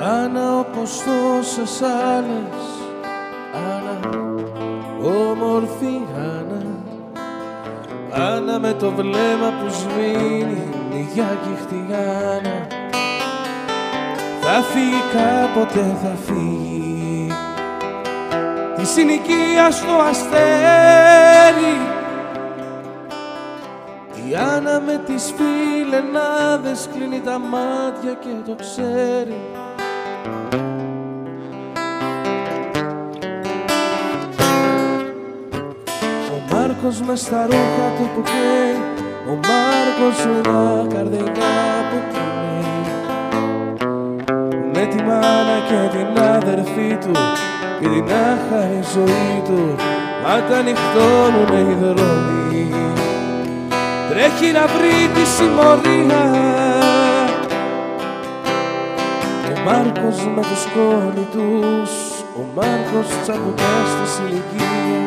Άννα όπως τόσες άλλες, Άννα, όμορφη Άννα, Άννα με το βλέμμα που σβήνει, μια κυχτή Άννα. Θα φύγει κάποτε, θα φύγει, τη συνοικία στο αστέρι. Η Άννα με τις φιλενάδες κλείνει τα μάτια και το ξέρει. Ο Μάρκος μες στα ρούχα του που καίει, ο Μάρκος μια καρδιά που καίει. Με τη μάνα και την αδερφή του και την άχαρη ζωή του, μα τα νυχτώνουνε οι δρόμοι. Τρέχει να βρει τη συμμορία ο Μάρκος με τους κόλλητους, ο Μάρκος τσακουτάς στη ηλικία.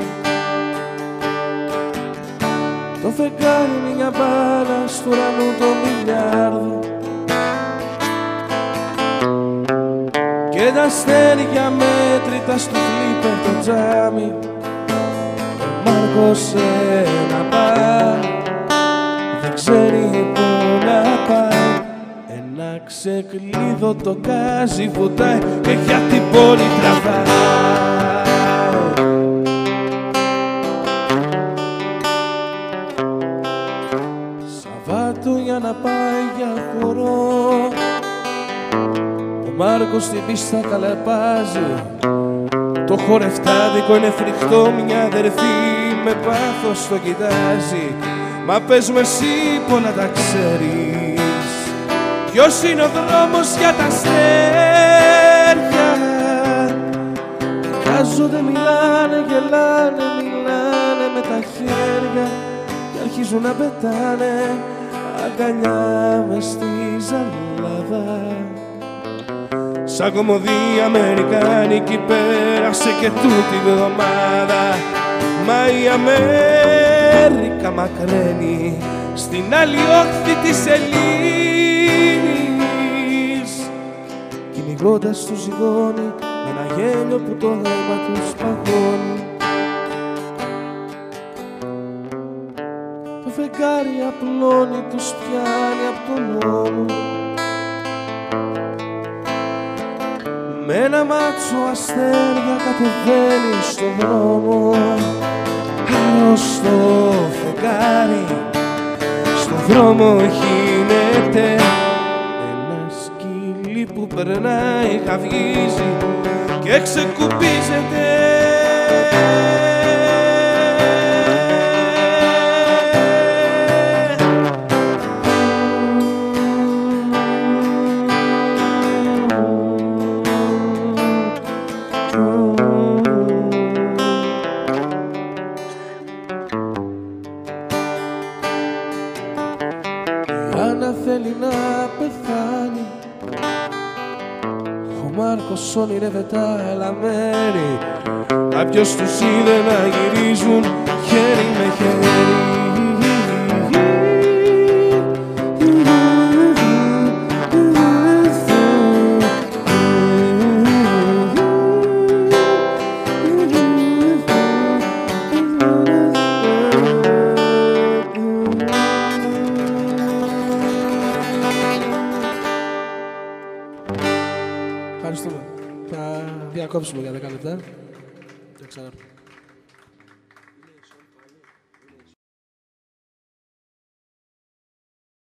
Το φεγγάρι μια μπάλα στου ουρανού το μιλιάρδο και τα αστέρια μέτρητα στο φλίπερ το τζάμι. Ο Μάρκος ένα πάει, δεν ξέρει πού να πάει. Ένα ξεκλείδωτο γκάζι βουτάει και για την πόλη τραβάει. Σαββάτου για να πάει για χορό, ο Μάρκος στην πίστα καλαπάζει. Το χορευτάδικο είναι φρικτό, μια αδερφή με πάθος το κοιτάζει. Μα πες μου εσύ πολλά τα ξέρεις, ποιος είναι ο δρόμος για τα αστέρια. Κάζονται, μιλάνε, γελάνε, μιλάνε με τα χέρια και αρχίζουν να πετάνε αγκαλιά μες στη ζαλάδα. Σαν κομμωδία αμερικάνικη πέρασε και τούτη βδομάδα. Μα η Αμέρικα μακραίνει στην άλλη όχθη της Ελλήνης, κυνηγώντας το ζυγόνι με ένα γέλιο που το αίμα τους παγώνει. Το φεγγάρι απλώνει, τους πιάνει απ' τον νόμο. Με ένα μάτσο αστέρια κατεβαίνει στον δρόμο. Άρρωστο φεγγάρι στον δρόμο γίνεται. Ένα σκυλί που περνάει χαυγίζει και ξεκουμπίζεται. Άννα θέλει να πεθάνει, ο Μάρκος ονειρεύεται άλλα μέρη. Κάποιος τους είδε να γυρίζουν χέρι με χέρι. Ευχαριστούμε. Θα διακόψουμε για 10 λεπτά και ξανάρθουμε.